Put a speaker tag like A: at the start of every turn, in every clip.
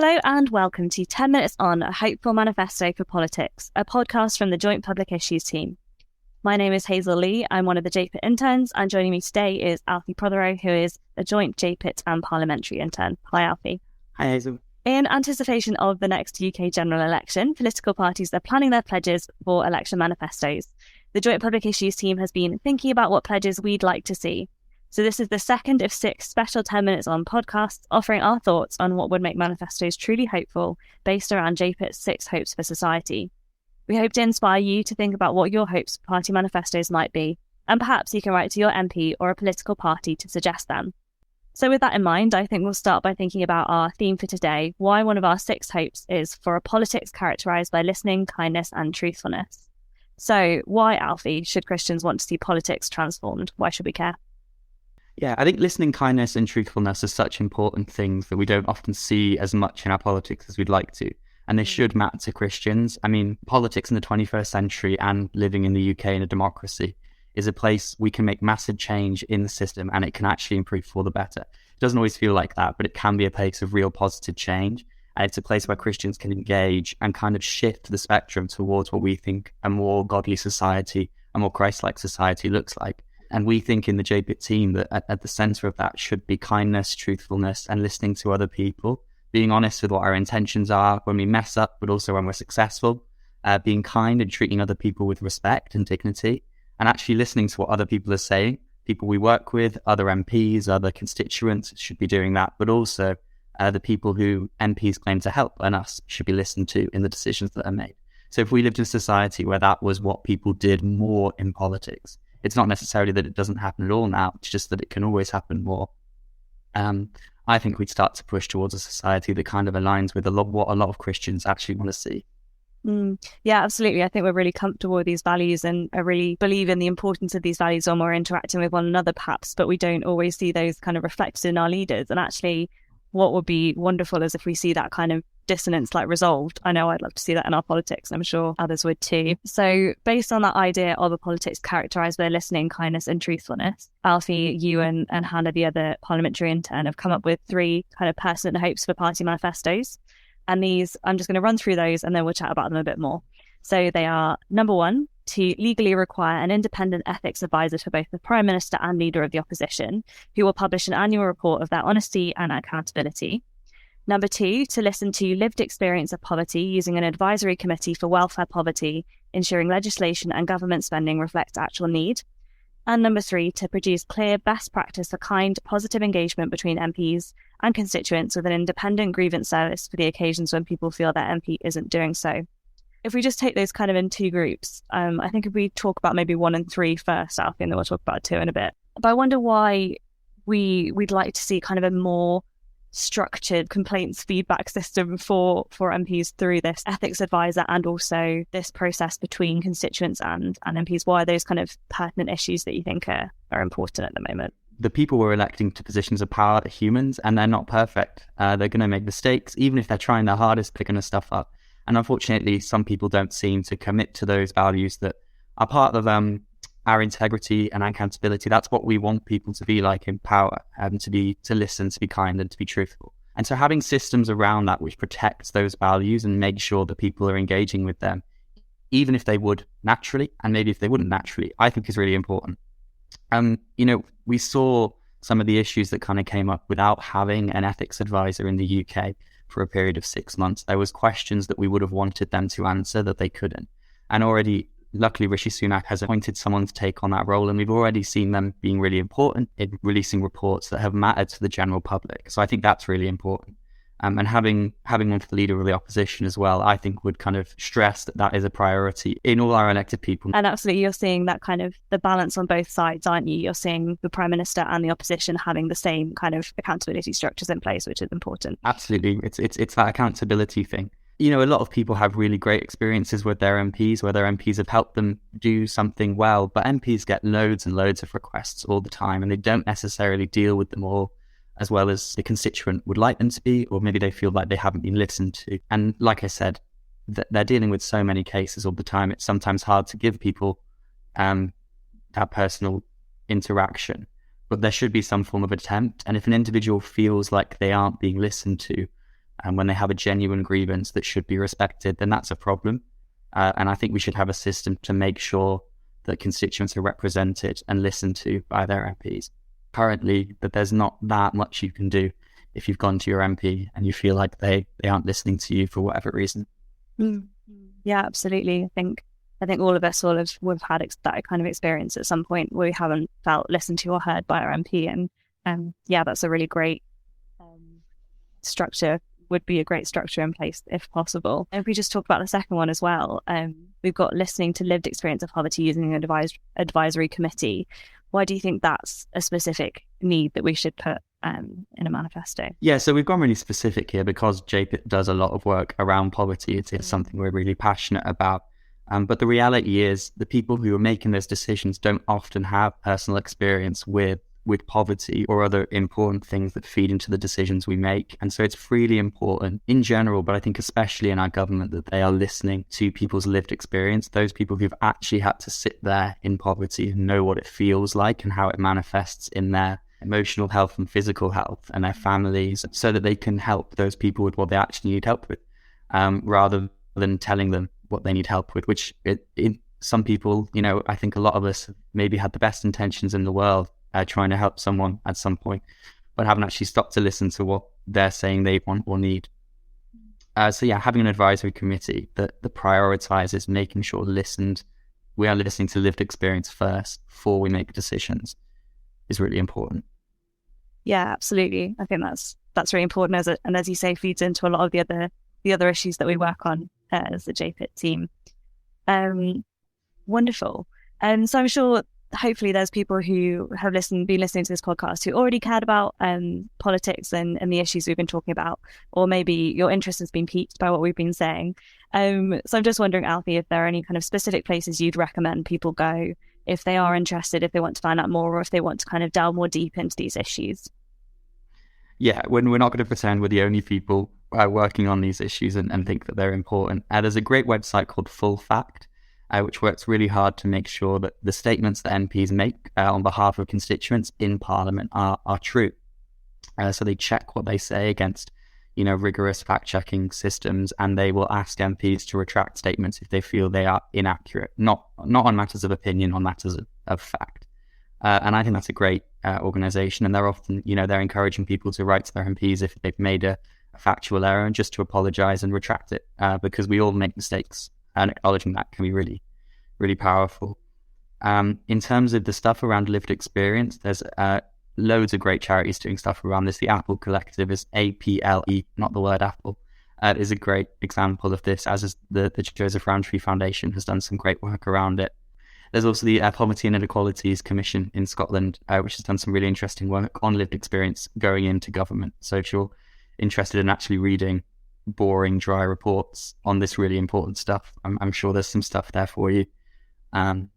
A: Hello and welcome to 10 Minutes On, a hopeful manifesto for politics, a podcast from the Joint Public Issues team. My name is Hazel Lee, I'm one of the JPIT interns, and joining me today is Alfie Prothero, who is a joint JPIT and parliamentary intern. Hi Alfie.
B: Hi Hazel.
A: In anticipation of the next UK general election, political parties are planning their pledges for election manifestos. The Joint Public Issues team has been thinking about what pledges we'd like to see. So this is the second of 6 special 10 Minutes On podcasts offering our thoughts on what would make manifestos truly hopeful based around JPIT's 6 hopes for society. We hope to inspire you to think about what your hopes for party manifestos might be, and perhaps you can write to your MP or a political party to suggest them. So with that in mind, I think we'll start by thinking about our theme for today, why one of our 6 hopes is for a politics characterised by listening, kindness and truthfulness. So why, Alfie, should Christians want to see politics transformed? Why should we care?
B: Yeah, I think listening, kindness and truthfulness are such important things that we don't often see as much in our politics as we'd like to. And they should matter to Christians. I mean, politics in the 21st century and living in the UK in a democracy is a place we can make massive change in the system and it can actually improve for the better. It doesn't always feel like that, but it can be a place of real positive change. And it's a place where Christians can engage and kind of shift the spectrum towards what we think a more godly society, a more Christ-like society looks like. And we think in the JPIT team that at the centre of that should be kindness, truthfulness, and listening to other people, being honest with what our intentions are when we mess up, but also when we're successful, being kind and treating other people with respect and dignity, and actually listening to what other people are saying. People we work with, other MPs, other constituents should be doing that, but also the people who MPs claim to help and us should be listened to in the decisions that are made. So if we lived in a society where that was what people did more in politics, it's not necessarily that it doesn't happen at all now, it's just that it can always happen more. I think we'd start to push towards a society that kind of aligns with what a lot of Christians actually want to see.
A: Yeah, absolutely. I think we're really comfortable with these values and I really believe in the importance of these values when we're interacting with one another perhaps, but we don't always see those kind of reflected in our leaders. And actually, what would be wonderful is if we see that kind of dissonance resolved. I know I'd love to see that in our politics, and I'm sure others would too. So based on that idea of a politics characterised by listening, kindness and truthfulness, Alfie, you and Hannah, the other parliamentary intern, have come up with 3 kind of personal hopes for party manifestos. And these, I'm just going to run through those and then we'll chat about them a bit more. So they are, number 1, to legally require an independent ethics advisor for both the Prime Minister and Leader of the Opposition, who will publish an annual report of their honesty and accountability. Number 2, to listen to lived experience of poverty using an advisory committee for welfare poverty, ensuring legislation and government spending reflects actual need. And number 3, to produce clear best practice for kind, positive engagement between MPs and constituents with an independent grievance service for the occasions when people feel their MP isn't doing so. If we just take those kind of in 2 groups, I think if we talk about maybe 1 and 3 first, Alfie, and then we'll talk about 2 in a bit. But I wonder why we'd like to see kind of a more structured complaints feedback system for MPs through this ethics advisor and also this process between constituents and MPs. Why are those kind of pertinent issues that you think are important at the moment?
B: The people we're electing to positions of power are humans and they're not perfect. They're going to make mistakes. Even if they're trying their hardest, they're going to stuff up. And unfortunately, some people don't seem to commit to those values that are part of our integrity and accountability. That's what we want people to be like in power, to listen, to be kind and to be truthful. And so having systems around that which protects those values and make sure that people are engaging with them, even if they would naturally, and maybe if they wouldn't naturally, I think is really important. We saw some of the issues that kind of came up without having an ethics advisor in the UK for a period of 6 months. There was questions that we would have wanted them to answer that they couldn't. And already, luckily, Rishi Sunak has appointed someone to take on that role. And we've already seen them being really important in releasing reports that have mattered to the general public. So I think that's really important. And having one for the Leader of the Opposition as well, I think would kind of stress that is a priority in all our elected people.
A: And absolutely, you're seeing that kind of the balance on both sides, aren't you? You're seeing the Prime Minister and the Opposition having the same kind of accountability structures in place, which is important.
B: Absolutely. It's that accountability thing. A lot of people have really great experiences with their MPs, where their MPs have helped them do something well, but MPs get loads and loads of requests all the time, and they don't necessarily deal with them all as well as the constituent would like them to be, or maybe they feel like they haven't been listened to. And like I said, they're dealing with so many cases all the time. It's sometimes hard to give people that personal interaction, but there should be some form of attempt. And if an individual feels like they aren't being listened to, and when they have a genuine grievance that should be respected, then that's a problem. And I think we should have a system to make sure that constituents are represented and listened to by their MPs. Currently, that there's not that much you can do if you've gone to your MP and you feel like they aren't listening to you for whatever reason.
A: Yeah, absolutely. I think all of us we've had that kind of experience at some point where we haven't felt listened to or heard by our MP, and yeah, that's a really great structure. Would be a great structure in place if possible. And if we just talk about the second one as well, we've got listening to lived experience of poverty using an advisory committee. Why do you think that's a specific need that we should put in a manifesto?
B: Yeah, so we've gone really specific here because JPIT does a lot of work around poverty. It's something we're really passionate about. But the reality is the people who are making those decisions don't often have personal experience with poverty or other important things that feed into the decisions we make. And so it's really important in general, but I think especially in our government, that they are listening to people's lived experience, those people who've actually had to sit there in poverty and know what it feels like and how it manifests in their emotional health and physical health and their families, so that they can help those people with what they actually need help with, rather than telling them what they need help with, which some people, I think a lot of us have maybe had the best intentions in the world trying to help someone at some point, but haven't actually stopped to listen to what they're saying they want or need. So yeah, having an advisory committee that prioritizes making sure we are listening to lived experience first before we make decisions is really important.
A: Yeah, absolutely. I think that's really important, and as you say, feeds into a lot of the other issues that we work on as the JPIT team. Wonderful. And so I'm sure hopefully there's people who have been listening to this podcast who already cared about politics and the issues we've been talking about, or maybe your interest has been piqued by what we've been saying. So I'm just wondering, Alfie, if there are any kind of specific places you'd recommend people go if they are interested, if they want to find out more, or if they want to kind of delve more deep into these issues.
B: Yeah, we're not going to pretend we're the only people working on these issues and think that they're important. There's a great website called Full Fact, which works really hard to make sure that the statements that MPs make on behalf of constituents in Parliament are true. So they check what they say against, rigorous fact-checking systems, and they will ask MPs to retract statements if they feel they are inaccurate, not on matters of opinion, on matters of fact. And I think that's a great organisation, and they're often, they're encouraging people to write to their MPs if they've made a factual error and just to apologise and retract it, because we all make mistakes. And acknowledging that can be really, really powerful. In terms of the stuff around lived experience, there's loads of great charities doing stuff around this. The Apple Collective is APLE, not the word Apple, is a great example of this, as is the Joseph Rowntree Foundation has done some great work around it. There's also the Poverty and Inequalities Commission in Scotland, which has done some really interesting work on lived experience going into government. So if you're interested in actually reading boring, dry reports on this really important stuff, I'm sure there's some stuff there for you. And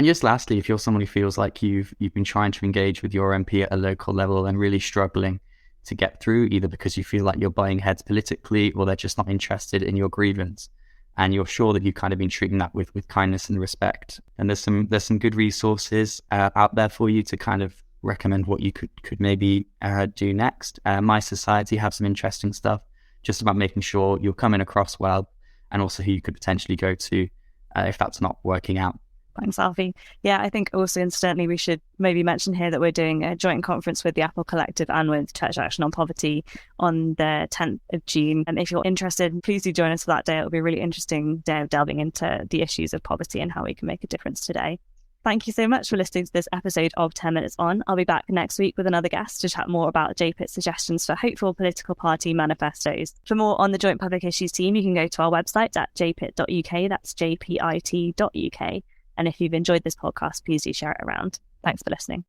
B: just lastly, if you're someone who feels like you've been trying to engage with your MP at a local level and really struggling to get through, either because you feel like you're butting heads politically or they're just not interested in your grievance, and you're sure that you've kind of been treating that with kindness and respect, and there's some good resources out there for you to kind of recommend what you could maybe do next. My Society have some interesting stuff just about making sure you're coming across well, and also who you could potentially go to if that's not working out.
A: Thanks, Alfie. Yeah, I think also incidentally we should maybe mention here that we're doing a joint conference with the Apple Collective and with Church Action on Poverty on the 10th of June. And if you're interested, please do join us for that day. It'll be a really interesting day of delving into the issues of poverty and how we can make a difference today. Thank you so much for listening to this episode of 10 Minutes On. I'll be back next week with another guest to chat more about JPIT's suggestions for hopeful political party manifestos. For more on the Joint Public Issues team, you can go to our website at jpit.uk, that's jpit.uk. And if you've enjoyed this podcast, please do share it around. Thanks for listening.